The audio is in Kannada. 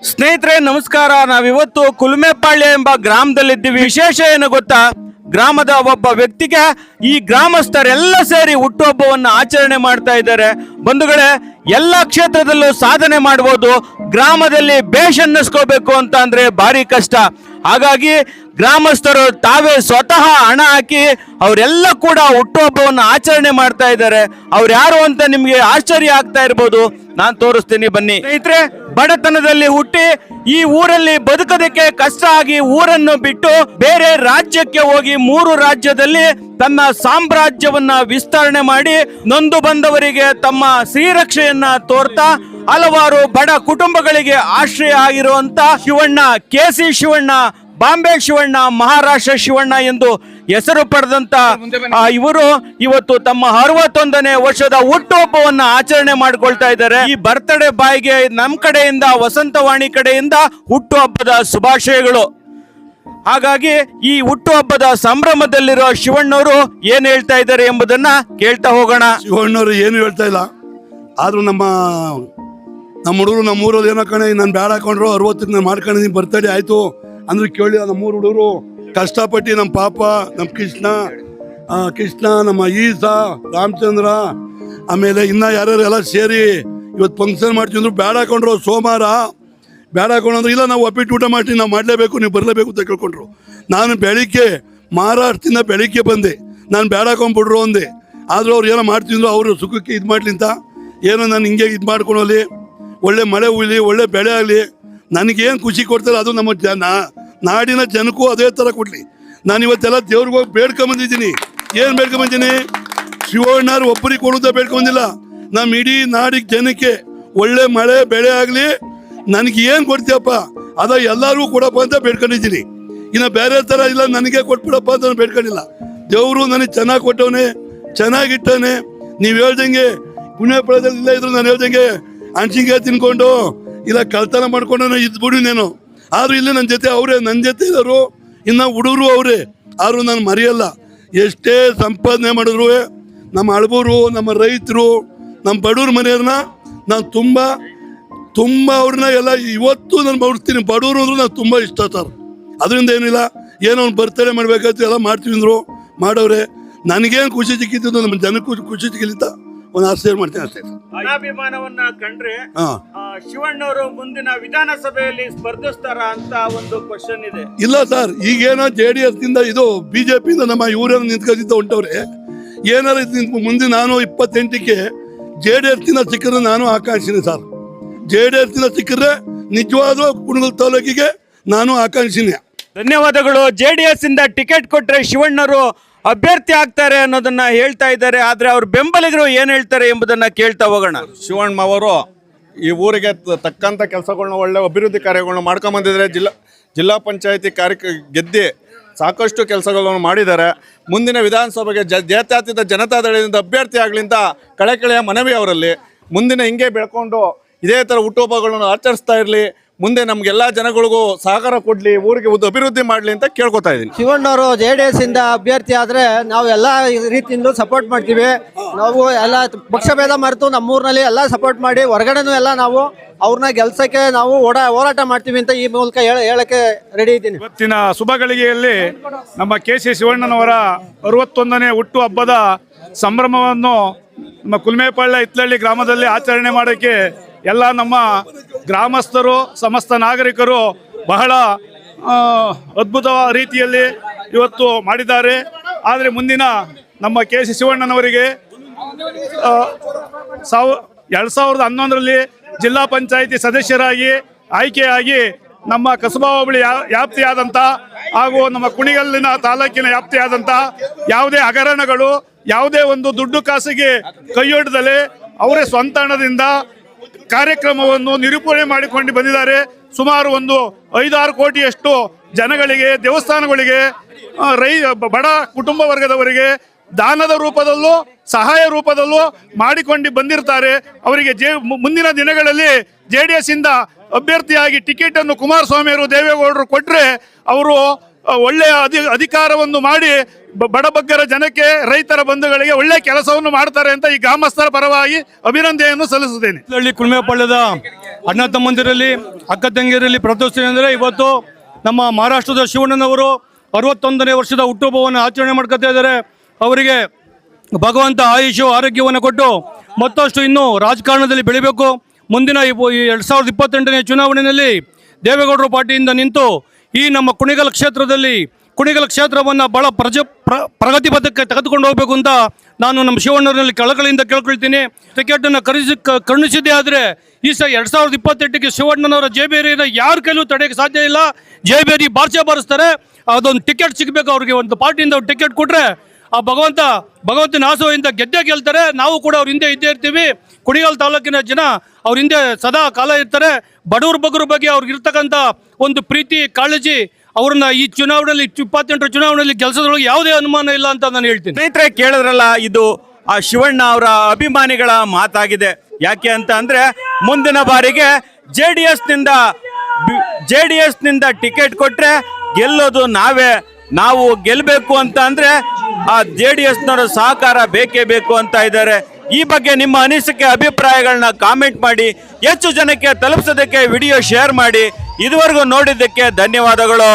ಸ್ನೇಹಿತರೆ ನಮಸ್ಕಾರ. ನಾವಿವತ್ತು ಕುಲುಮೆಪಾಳ್ಯ ಎಂಬ ಗ್ರಾಮದಲ್ಲಿದ್ದೀವಿ. ವಿಶೇಷ ಏನು ಗೊತ್ತಾ, ಗ್ರಾಮದ ಒಬ್ಬ ವ್ಯಕ್ತಿಗೆ ಈ ಗ್ರಾಮಸ್ಥರೆಲ್ಲ ಸೇರಿ ಹುಟ್ಟುಹಬ್ಬವನ್ನು ಆಚರಣೆ ಮಾಡ್ತಾ ಇದ್ದಾರೆ. ಬಂಧುಗಳೇ, ಎಲ್ಲ ಕ್ಷೇತ್ರದಲ್ಲೂ ಸಾಧನೆ ಮಾಡಬಹುದು, ಗ್ರಾಮದಲ್ಲಿ ಬೇಷ್ ಅನ್ನಿಸ್ಕೋಬೇಕು ಅಂತ ಅಂದ್ರೆ ಭಾರಿ ಕಷ್ಟ. ಹಾಗಾಗಿ ಗ್ರಾಮಸ್ಥರು ತಾವೇ ಸ್ವತಃ ಹಣ ಹಾಕಿ ಅವರೆಲ್ಲ ಕೂಡ ಹುಟ್ಟುಹಬ್ಬವನ್ನು ಆಚರಣೆ ಮಾಡ್ತಾ ಇದ್ದಾರೆ. ಅವ್ರು ಯಾರು ಅಂತ ನಿಮ್ಗೆ ಆಶ್ಚರ್ಯ ಆಗ್ತಾ ಇರ್ಬೋದು. ನಾನು ತೋರಿಸ್ತೀನಿ ಬನ್ನಿ. ಸ್ನೇಹಿತರೆ, ಬಡತನದಲ್ಲಿ ಹುಟ್ಟಿ ಈ ಊರಲ್ಲಿ ಬದುಕೋದಕ್ಕೆ ಕಷ್ಟ ಆಗಿ ಊರನ್ನು ಬಿಟ್ಟು ಬೇರೆ ರಾಜ್ಯಕ್ಕೆ ಹೋಗಿ 3 ರಾಜ್ಯದಲ್ಲಿ ತನ್ನ ಸಾಮ್ರಾಜ್ಯವನ್ನ ವಿಸ್ತರಣೆ ಮಾಡಿ ನೊಂದು ಬಂದವರಿಗೆ ತಮ್ಮ ಶ್ರೀರಕ್ಷೆಯನ್ನ ತೋರ್ತಾ ಹಲವಾರು ಬಡ ಕುಟುಂಬಗಳಿಗೆ ಆಶ್ರಯ ಆಗಿರುವಂತ ಶಿವಣ್ಣ, ಕೆಸಿ ಶಿವಣ್ಣ, ಬಾಂಬೆ ಶಿವಣ್ಣ, ಮಹಾರಾಷ್ಟ್ರ ಶಿವಣ್ಣ ಎಂದು ಹೆಸರು ಪಡೆದಂತ ಇವರು ಇವತ್ತು ತಮ್ಮ 61ನೇ ವರ್ಷದ ಹುಟ್ಟುಹಬ್ಬವನ್ನ ಆಚರಣೆ ಮಾಡಿಕೊಳ್ತಾ ಇದ್ದಾರೆ. ಈ ಬರ್ತ್ಡೇ ಬಾಯ್ಗೆ ನಮ್ಮ ಕಡೆಯಿಂದ, ವಸಂತವಾಣಿ ಕಡೆಯಿಂದ ಹುಟ್ಟುಹಬ್ಬದ ಶುಭಾಶಯಗಳು. ಹಾಗಾಗಿ ಈ ಹುಟ್ಟುಹಬ್ಬದ ಸಂಭ್ರಮದಲ್ಲಿರೋ ಶಿವಣ್ಣವರು ಏನ್ ಹೇಳ್ತಾ ಇದ್ದಾರೆ ಎಂಬುದನ್ನ ಕೇಳ್ತಾ ಹೋಗೋಣ. ಶಿವಣ್ಣವರು ಏನು ಹೇಳ್ತಾ ಇಲ್ಲ, ಆದ್ರೂ ನಮ್ಮ ಹುಡುಗರು ನಮ್ಮ ಊರಲ್ಲಿ ಏನೋ ಕಣೆ ನಾನು ಬ್ಯಾಡ ಹಾಕೊಂಡ್ರು 60 ನಾನು ಮಾಡ್ಕೊಂಡಿದ್ದೀನಿ ಬರ್ತಡೇ ಆಯ್ತು ಅಂದ್ರೆ ಕೇಳಿ ನಮ್ಮೂರು ಹುಡುಗರು ಕಷ್ಟಪಟ್ಟು ನಮ್ಮ ಪಾಪ, ನಮ್ಮ ಕೃಷ್ಣ, ನಮ್ಮ ಈಸಾ, ರಾಮಚಂದ್ರ, ಆಮೇಲೆ ಇನ್ನ ಯಾರ್ಯಾರು ಎಲ್ಲ ಸೇರಿ ಇವತ್ತು ಫಂಕ್ಷನ್ ಮಾಡ್ತಿದ್ರು. ಬ್ಯಾಡ ಹಾಕೊಂಡ್ರು ಸೋಮವಾರ ಬ್ಯಾಡ ಹಾಕೊಂಡ್ರು. ಇಲ್ಲ ನಾವು ಒಪ್ಪಿಟ್ಟು ಊಟ ಮಾಡ್ತೀವಿ, ನಾವು ಮಾಡಲೇಬೇಕು, ನೀವು ಬರಲೇಬೇಕು ಅಂತ ಕೇಳ್ಕೊಂಡ್ರು. ನಾನು ಬೆಳಿಗ್ಗೆ ಮಹಾರಾಷ್ಟ್ರದಿಂದ ಬೆಳಿಗ್ಗೆ ಬಂದೆ, ನಾನು ಬ್ಯಾಡ ಹಾಕೊಂಡ್ಬಿಡ್ರು ಅಂದೆ. ಆದರೂ ಅವ್ರು ಏನೋ ಮಾಡ್ತಿದ್ರು, ಅವರು ಸುಖಕ್ಕೆ ಇದು ಮಾಡ್ಲಿ ಅಂತ ಏನೋ ನಾನು ಹಿಂಗೆ ಇದು ಮಾಡ್ಕೊಳಲಿ, ಒಳ್ಳೆ ಮಳೆ ಹುಯ್ಲಿ, ಒಳ್ಳೆ ಬೆಳೆ ಆಗಲಿ, ನನಗೇನು ಖುಷಿ ಕೊಡ್ತಾರೆ ಅದು ನಮ್ಮ ನಾಡಿನ ಜನಕ್ಕೂ ಅದೇ ಥರ ಕೊಡಲಿ. ನಾನು ಇವತ್ತೆಲ್ಲ ದೇವ್ರಿಗೆ ಹೋಗಿ ಬೇಡ್ಕೊಂಬಂದಿದ್ದೀನಿ. ಏನು ಬೇಡ್ಕೊಂಬಂದಿದ್ದೀನಿ? ಶಿವಣ್ಣರು ಒಬ್ಬರಿಗೆ ಕೊಡೋದ ಬೇಡ್ಕೊಂಡಿಲ್ಲ, ನಮ್ಮ ಇಡೀ ನಾಡಿಗೆ ಜನಕ್ಕೆ ಒಳ್ಳೆ ಮಳೆ ಬೆಳೆ ಆಗಲಿ, ನನಗೆ ಏನು ಕೊಡ್ತೀಯಪ್ಪ ಅದ ಎಲ್ಲರಿಗೂ ಕೊಡಪ್ಪ ಅಂತ ಬೇಡ್ಕೊಂಡಿದ್ದೀನಿ. ಇನ್ನು ಬೇರೆ ಥರ ಇಲ್ಲ, ನನಗೆ ಕೊಟ್ಬಿಡಪ್ಪ ಅಂತ ನಾನು ಬೇಡ್ಕೊಂಡಿಲ್ಲ. ದೇವರು ನನಗೆ ಚೆನ್ನಾಗಿ ಕೊಟ್ಟವನೇ, ಚೆನ್ನಾಗಿಟ್ಟವನೇ. ನೀವು ಹೇಳ್ದಂಗೆ ಪುಣ್ಯ ಫಲದಲ್ಲಿ ಇಲ್ಲ ಇದ್ರು ನಾನು ಹೇಳ್ದಂಗೆ ಹಣ್ಸಿನ್ಕಾಯಿ ತಿನ್ಕೊಂಡು ಇಲ್ಲ ಕಳ್ತನ ಮಾಡ್ಕೊಂಡು ಇದ್ಬಿಡಿ ನಾನು. ಆದರೂ ಇಲ್ಲಿ ನನ್ನ ಜೊತೆ ಅವರೇ, ನನ್ನ ಜೊತೆ ಇರೋರು ಇನ್ನು ಹುಡುಗರು ಅವರೇ. ಆದರೂ ನಾನು ಮರೆಯಲ್ಲ. ಎಷ್ಟೇ ಸಂಪಾದನೆ ಮಾಡಿದ್ರು ನಮ್ಮ ಹಳಬರು, ನಮ್ಮ ರೈತರು, ನಮ್ಮ ಬಡವ್ರ ಮನೆಯವ್ರನ್ನ ನಾನು ತುಂಬ ಅವ್ರನ್ನ ಎಲ್ಲ ಇವತ್ತು ನಾನು ಬಡ್ತೀನಿ. ಬಡವರು ಅಂದ್ರೂ ನಾನು ತುಂಬ ಇಷ್ಟ ಸರ್. ಅದರಿಂದ ಏನಿಲ್ಲ, ಏನೋ ಒಂದು ಬರ್ತಡೇ ಮಾಡಬೇಕಾಯ್ತು ಎಲ್ಲ ಮಾಡ್ತೀವಿ ಅಂದರು, ಮಾಡವ್ರೆ. ನನಗೇನು ಖುಷಿ ಸಿಕ್ಕಿತ್ತು ನಮ್ಮ ಜನಕ್ಕೂ ಖುಷಿ ಸಿಕ್ಕಿಲ್ಲ ಒಂದು ಆಶ್ರಯ ಮಾಡ್ತೀನಿ ಅಷ್ಟೇ. ಅಭಿಮಾನವನ್ನ ಕಂಡ್ರೆ ಶಿವಣ್ಣವರು ಮುಂದಿನ ವಿಧಾನಸಭೆಯಲ್ಲಿ ಸ್ಪರ್ಧಿಸ್ತಾರ ಅಂತ ಒಂದು ಕ್ವಶನ್ ಇದೆ. ಇಲ್ಲ ಸರ್, ಈಗೇನೋ JDS ಇಂದ ಇದು BJP ಇಂದ ನಮ್ಮ ಇವರೇನೋ ನಿಂತ್ಕೊಂಡಿದ್ದ ಹೊಂಟವ್ರೆ. ಏನಾರು ಮುಂದೆ ನಾನು 28ಕ್ಕೆ JDS ಇಂದ ಸಿಕ್ಕಿದ್ರೆ ನಾನು ಆಕಾಂಕ್ಷಿನಿ ಸರ್. JDS ಇಂದ ಸಿಕ್ಕಿದ್ರೆ ನಿಜವಾದ ಕುಣಗಲ್ ತಾಲೂಕಿಗೆ ನಾನು ಆಕಾಂಕ್ಷಿನಿ. ಧನ್ಯವಾದಗಳು. JDS ಇಂದ ಟಿಕೆಟ್ ಕೊಟ್ರೆ ಶಿವಣ್ಣರು ಅಭ್ಯರ್ಥಿ ಆಗ್ತಾರೆ ಅನ್ನೋದನ್ನ ಹೇಳ್ತಾ ಇದ್ದಾರೆ. ಆದ್ರೆ ಅವ್ರ ಬೆಂಬಲಿಗರು ಏನ್ ಹೇಳ್ತಾರೆ ಎಂಬುದನ್ನ ಕೇಳ್ತಾ ಹೋಗೋಣ. ಶಿವಣ್ಣ ಅವರು ಈ ಊರಿಗೆ ತಕ್ಕಂಥ ಕೆಲಸಗಳನ್ನ, ಒಳ್ಳೆ ಅಭಿವೃದ್ಧಿ ಕಾರ್ಯಗಳನ್ನ ಮಾಡ್ಕೊಂಬಂದಿದ್ದಾರೆ. ಜಿಲ್ಲಾ ಪಂಚಾಯತಿ ಗೆದ್ದಿ ಸಾಕಷ್ಟು ಕೆಲಸಗಳನ್ನು ಮಾಡಿದ್ದಾರೆ. ಮುಂದಿನ ವಿಧಾನಸಭೆಗೆ ಜಾತ್ಯತೀತ ಜನತಾದಳದಿಂದ ಅಭ್ಯರ್ಥಿ ಆಗಲಿ ಅಂತ ಕಳೆಕಳೆಯ ಮನವಿ ಅವರಲ್ಲಿ. ಮುಂದಿನ ಹಿಂಗೆ ಬೆಳ್ಕೊಂಡು ಇದೇ ಥರ ಹುಟ್ಟುಹಬ್ಬಗಳನ್ನು ಆಚರಿಸ್ತಾ ಇರಲಿ, ಮುಂದೆ ನಮ್ಗೆಲ್ಲ ಜನಗಳಿಗೂ ಸಹಕಾರ ಕೊಡ್ಲಿ, ಊರಿಗೆ ಅಭಿವೃದ್ಧಿ ಮಾಡಲಿ ಅಂತ ಕೇಳ್ಕೊತಾ ಇದ್ದೀನಿ. ಶಿವಣ್ಣವರು JDS ಇಂದ ಅಭ್ಯರ್ಥಿ ಆದ್ರೆ ನಾವು ಎಲ್ಲ ರೀತಿಯಿಂದ ಸಪೋರ್ಟ್ ಮಾಡ್ತೀವಿ. ನಾವು ಎಲ್ಲ ಪಕ್ಷಭೇದ ಮರೆತು ನಮ್ಮೂರಿನಲ್ಲಿ ಎಲ್ಲ ಸಪೋರ್ಟ್ ಮಾಡಿ, ಹೊರಗಡೆನೂ ಎಲ್ಲ ನಾವು ಅವ್ರನ್ನ ಗೆಲ್ಸಕ್ಕೆ ನಾವು ಹೋರಾಟ ಮಾಡ್ತೀವಿ ಅಂತ ಈ ಮೂಲಕ ಹೇಳಕ್ಕೆ ರೆಡಿ ಇದ್ದೀನಿ. ಇವತ್ತಿನ ಶುಭ ಗಳಿಗೆಯಲ್ಲಿ ನಮ್ಮ KC ಶಿವಣ್ಣನವರ 61ನೇ ಹುಟ್ಟು ಹಬ್ಬದ ಸಂಭ್ರಮವನ್ನು ನಮ್ಮ ಕುಲುಮೆಪಾಳ್ಯ ಇತ್ಲಳ್ಳಿ ಗ್ರಾಮದಲ್ಲಿ ಆಚರಣೆ ಮಾಡೋಕ್ಕೆ ಎಲ್ಲ ನಮ್ಮ ಗ್ರಾಮಸ್ಥರು, ಸಮಸ್ತ ನಾಗರಿಕರು ಬಹಳ ಅದ್ಭುತ ರೀತಿಯಲ್ಲಿ ಇವತ್ತು ಮಾಡಿದ್ದಾರೆ. ಆದರೆ ಮುಂದಿನ ನಮ್ಮ KC ಶಿವಣ್ಣನವರಿಗೆ 2011ರಲ್ಲಿ ಜಿಲ್ಲಾ ಪಂಚಾಯಿತಿ ಸದಸ್ಯರಾಗಿ ಆಯ್ಕೆಯಾಗಿ ನಮ್ಮ ಕಸಬಾ ಹೋಬಳಿ ವ್ಯಾಪ್ತಿಯಾದಂಥ ಹಾಗೂ ನಮ್ಮ ಕುಣಿಗಲ್ಲಿನ ತಾಲೂಕಿನ ವ್ಯಾಪ್ತಿಯಾದಂಥ ಯಾವುದೇ ಹಗರಣಗಳು, ಯಾವುದೇ ಒಂದು ದುಡ್ಡು ಕಾಸಿಗೆ ಕೈಯೊಡ್ದಲೇ ಅವರೇ ಸ್ವಂತ ಹಣದಿಂದ ಕಾರ್ಯಕ್ರಮವನ್ನು ನಿರೂಪಣೆ ಮಾಡಿಕೊಂಡು ಬಂದಿದ್ದಾರೆ. ಸುಮಾರು ಒಂದು 5-6 ಕೋಟಿಯಷ್ಟು ಜನಗಳಿಗೆ, ದೇವಸ್ಥಾನಗಳಿಗೆ, ಬಡ ಕುಟುಂಬ ವರ್ಗದವರಿಗೆ ದಾನದ ರೂಪದಲ್ಲೂ ಸಹಾಯ ರೂಪದಲ್ಲೂ ಮಾಡಿಕೊಂಡು ಬಂದಿರ್ತಾರೆ. ಅವರಿಗೆ ಮುಂದಿನ ದಿನಗಳಲ್ಲಿ JDS ಇಂದ ಅಭ್ಯರ್ಥಿಯಾಗಿ ಟಿಕೆಟ್ ಅನ್ನು ಕುಮಾರಸ್ವಾಮಿ ಅವರು, ದೇವೇಗೌಡರು ಕೊಟ್ಟರೆ ಅವರು ಒಳ್ಳೆಯ ಅಧಿಕಾರವನ್ನು ಮಾಡಿ ಬಡಬಗ್ಗರ ಜನಕ್ಕೆ, ರೈತರ ಬಂಧುಗಳಿಗೆ ಒಳ್ಳೆ ಕೆಲಸವನ್ನು ಮಾಡ್ತಾರೆ ಅಂತ ಈ ಗ್ರಾಮಸ್ಥರ ಪರವಾಗಿ ಅಭಿನಂದನೆಯನ್ನು ಸಲ್ಲಿಸುತ್ತೇನೆ. ಹಳ್ಳಿ ಕುಲ್ಮೆಪಾಳ್ಯದ ಅಣ್ಣ ತಮ್ಮಂದಿರಲ್ಲಿ, ಅಕ್ಕ ತಂಗಿಯರಲ್ಲಿ ಪ್ರದರ್ಶನ ಅಂದರೆ ಇವತ್ತು ನಮ್ಮ ಮಹಾರಾಷ್ಟ್ರದ ಶಿವಣ್ಣನವರು 61ನೇ ವರ್ಷದ ಹುಟ್ಟುಹಬ್ಬವನ್ನು ಆಚರಣೆ ಮಾಡ್ಕೊತಾ ಇದ್ದಾರೆ. ಅವರಿಗೆ ಭಗವಂತ ಆಯುಷು ಆರೋಗ್ಯವನ್ನು ಕೊಟ್ಟು ಮತ್ತಷ್ಟು ಇನ್ನೂ ರಾಜಕಾರಣದಲ್ಲಿ ಬೆಳಿಬೇಕು. ಮುಂದಿನ ಈ 2028ನೇ ಚುನಾವಣೆಯಲ್ಲಿ ದೇವೇಗೌಡರ ಪಾರ್ಟಿಯಿಂದ ನಿಂತು ಈ ನಮ್ಮ ಕುಣಿಗಲ್ ಕ್ಷೇತ್ರವನ್ನು ಬಹಳ ಪ್ರಗತಿ ಪಥಕ್ಕೆ ತೆಗೆದುಕೊಂಡು ಹೋಗಬೇಕು ಅಂತ ನಾನು ನಮ್ಮ ಶಿವಣ್ಣರಲ್ಲಿ ಕಳಕಳಿಯಿಂದ ಕೇಳ್ಕೊಳ್ತೀನಿ. ಟಿಕೆಟನ್ನು ಕರುಣಿಸಿದ್ದೇ ಆದರೆ ಈ 2028ಕ್ಕೆ ಶಿವಣ್ಣನವರ ಜೇಬೇರಿಯನ್ನು ಯಾರ ಕೈಲೂ ತಡೆಯೋಕ್ಕೆ ಸಾಧ್ಯ ಇಲ್ಲ. ಜೇಬೇರಿ ಬಾರಿಸ್ತಾರೆ. ಅದೊಂದು ಟಿಕೆಟ್ ಸಿಗಬೇಕು ಅವ್ರಿಗೆ. ಒಂದು ಪಾರ್ಟಿಯಿಂದ ಟಿಕೆಟ್ ಕೊಟ್ಟರೆ ಆ ಭಗವಂತನ ಆಸೆಯಿಂದ ಗೆದ್ದೇ ಗೆಲ್ತಾರೆ. ನಾವು ಕೂಡ ಅವ್ರ ಹಿಂದೆ ಇದ್ದೇ ಇರ್ತೀವಿ. ಕುಣಿಗಲ್ ತಾಲೂಕಿನ ಜನ ಅವ್ರ ಹಿಂದೆ ಸದಾ ಕಾಲ ಇರ್ತಾರೆ. ಬಡವ್ರ ಬಗ್ಗರ ಬಗ್ಗೆ ಅವ್ರಿಗೆ ಇರ್ತಕ್ಕಂಥ ಒಂದು ಪ್ರೀತಿ, ಕಾಳಜಿ ಅವ್ರನ್ನ ಈ ಚುನಾವಣೆಯಲ್ಲಿ 28ರ ಚುನಾವಣೆಯಲ್ಲಿ ಕೆಲಸದೊಳಗೆ ಯಾವುದೇ ಅನುಮಾನ ಇಲ್ಲ ಅಂತ ನಾನು ಹೇಳ್ತೀನಿ. ಸ್ನೇಹಿತರೆ, ಕೇಳಿದ್ರಲ್ಲ, ಇದು ಆ ಶಿವಣ್ಣ ಅವರ ಅಭಿಮಾನಿಗಳ ಮಾತಾಗಿದೆ. ಯಾಕೆ ಅಂತ ಅಂದ್ರೆ ಮುಂದಿನ ಬಾರಿಗೆ ಜೆಡಿಎಸ್ ನಿಂದ ಟಿಕೆಟ್ ಕೊಟ್ರೆ ಗೆಲ್ಲೋದು ನಾವೇ. ನಾವು ಗೆಲ್ಲಬೇಕು ಅಂತ ಅಂದ್ರೆ ಆ JDS ನವರ ಸಹಕಾರ ಬೇಕೇ ಬೇಕು ಅಂತ ಇದ್ದಾರೆ. ಈ ಬಗ್ಗೆ ನಿಮ್ಮ ಅನಿಸಿಕೆ, ಅಭಿಪ್ರಾಯಗಳನ್ನ ಕಾಮೆಂಟ್ ಮಾಡಿ, ಹೆಚ್ಚು ಜನಕ್ಕೆ ತಲುಪಿಸೋದಕ್ಕೆ ವಿಡಿಯೋ ಶೇರ್ ಮಾಡಿ. ಇದುವರೆಗೂ ನೋಡಿದ್ದಕ್ಕೆ ಧನ್ಯವಾದಗಳು.